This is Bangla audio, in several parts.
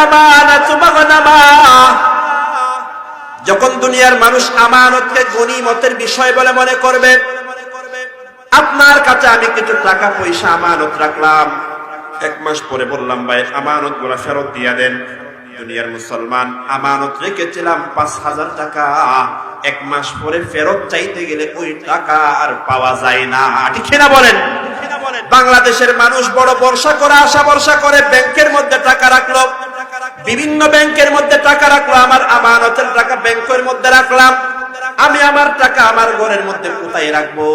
আমানাতু মাগনামা। যখন দুনিয়ার মানুষ আমানতকে গনিমতের বিষয় বলে মনে করবে, আপনার কাছে আমি কিছু টাকা পয়সা আমানত রাখলাম, 1 মাস পরে বললাম ভাই আমানত গুলা ফেরত দিয়ে দেন। দুনিয়ার মুসলমান আমানত রেখেছিলাম 5000 টাকা, 1 মাস পরে ফেরত চাইতে গেলে ওই টাকা আর পাওয়া যায় না। ঠিক না বলেন? বাংলাদেশের মানুষ বড় বর্ষা করে আশা ভরসা করে ব্যাংকের মধ্যে টাকা রাখলো, বিভিন্ন ব্যাংকের মধ্যে টাকা রাখলো। আমার আমানতের টাকা ব্যাংকের মধ্যে রাখলাম, আমি আমার টাকা আমার ঘরের মধ্যে কোথায় রাখবো?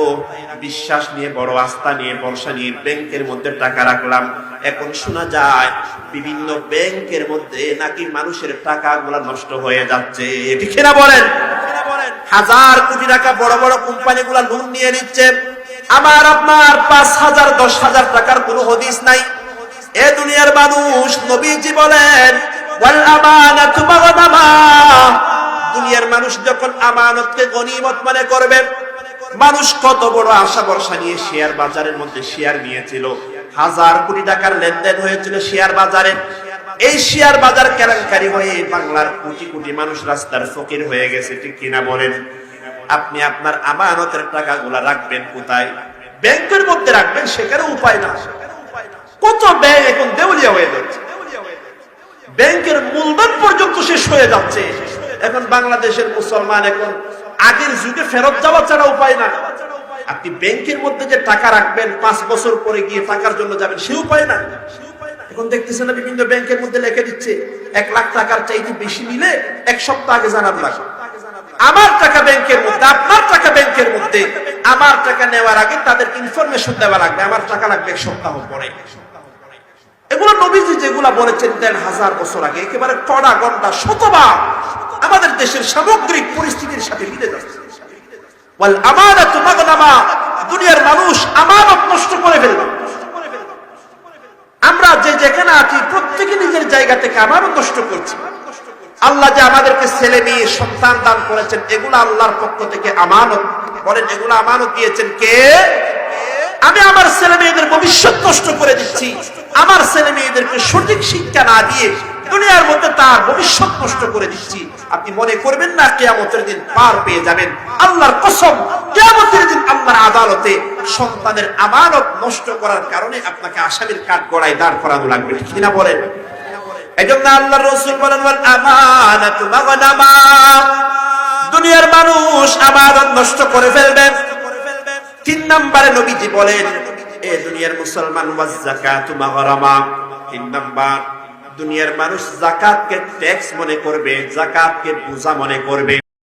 বিশ্বাস নিয়ে, বড় আস্থা নিয়ে, ভরসা নিয়ে ব্যাংকের মধ্যে টাকা রাখলাম। এখন শোনা যায় বিভিন্ন ব্যাংকের মধ্যে নাকি মানুষের টাকাগুলো নষ্ট হয়ে যাচ্ছে। ঠিক না বলেন? 1000 কোটি টাকা বড় বড় কোম্পানিগুলো লোন নিয়ে নিচ্ছে, আমার আপনার 5000 10,000 টাকার কোনো হদিস নাই। এ দুনিয়ার মানুষ, নবীজি বলেন ওয়াল আমানাতু মাগনামা। দুনিয়ার মানুষ যখন আমানতকে গনিমত মনে করবে, মানুষ কত বড় আশা ভরসা নিয়ে শেয়ার বাজারের মধ্যে শেয়ার নিয়েছিল, 1000 কোটি টাকার লেনদেন হয়েছিল শেয়ার বাজারে। এই শেয়ার বাজার কেলেঙ্কারি হয়ে বাংলার কোটি কোটি মানুষ রাস্তার ফকির হয়ে গেছে। ঠিক কিনা বলেন? আপনি আপনার আমানতের টাকাগুলা রাখবেন কোথায়? ব্যাংকের মধ্যে রাখবেন, সেখানে উপায় না। কত ব্যাংক এখন দেউলিয়া হয়ে যাচ্ছে, ব্যাংকের মূলধন পর্যন্ত শেষ হয়ে যাচ্ছে। এখন বাংলাদেশের মুসলমান এখন আগের যুগে ফেরত যাওয়া ছাড়া উপায় না। আপনি ব্যাংকের মধ্যে যে টাকা রাখবেন, 5 বছর পরে গিয়ে টাকার জন্য যাবেন, সে উপায় না। এখন দেখতেছেন না বিভিন্ন ব্যাংকের মধ্যে লিখে দিচ্ছে 1 লাখ টাকার চাইতে বেশি নিলে 1 সপ্তাহ আগে জানার লাগে। আমার টাকা ব্যাংকের মধ্যে, আপনার টাকা ব্যাংকের মধ্যে, আমার টাকা নেওয়ার আগে তাদের ইনফরমেশন দেওয়া লাগবে, আমার টাকা লাগবে 1 সপ্তাহ পরে। এগুলো নবীজি যেগুলা বলেছেন 1000 বছর আগে, একেবারে কড়া গন্ডা শতবার আমাদের দেশের সামগ্রিক পরিস্থিতির সাথে মিলে যাচ্ছে। ওয়াল আমানাতু মাগনামা। দুনিয়ার মানুষ আমানত নষ্ট করে ফেলল। আমরা যে যেখানে আছি প্রত্যেকে নিজের জায়গা থেকে আমানত নষ্ট করছি। আল্লাহ যে আমাদেরকে ছেলে মেয়ে সন্তান দান করেছেন, এগুলো আল্লাহর পক্ষ থেকে আমানত। বলেন এগুলো আমানত দিয়েছেন কে? আমি আমার ছেলে মেয়েদের ভবিষ্যৎ নষ্ট করে দিচ্ছি, আমার ছেলে মেয়েদেরকে সঠিক শিক্ষা না দিয়ে দুনিয়ার মধ্যে তার ভবিষ্যৎ নষ্ট করে দিচ্ছি। আপনি মনে করবেন না কিয়ামতের দিন পার পেয়ে যাবেন? আল্লাহর কসম, কিয়ামতের দিন আল্লাহর আদালতে সন্তানের আমানত নষ্ট করার কারণে আপনাকে আসামির কাঠগড়ায় দাঁড় করানো লাগবে। ঠিক না বলেন? এজন্য আল্লাহর রাসূল বলেন ওয়াল আমানাতু মাগনামা। দুনিয়ার মানুষ আমানত নষ্ট করে ফেলবে। 3 নম্বরে নবীজি বলেন এ দুনিয়ার মুসলমান ওয়াজ যাকাতু মাগরামা। 3 নম্বর, দুনিয়ার মানুষ যাকাতকে ট্যাক্স মনে করবে, যাকাতকে বোঝা মনে করবে।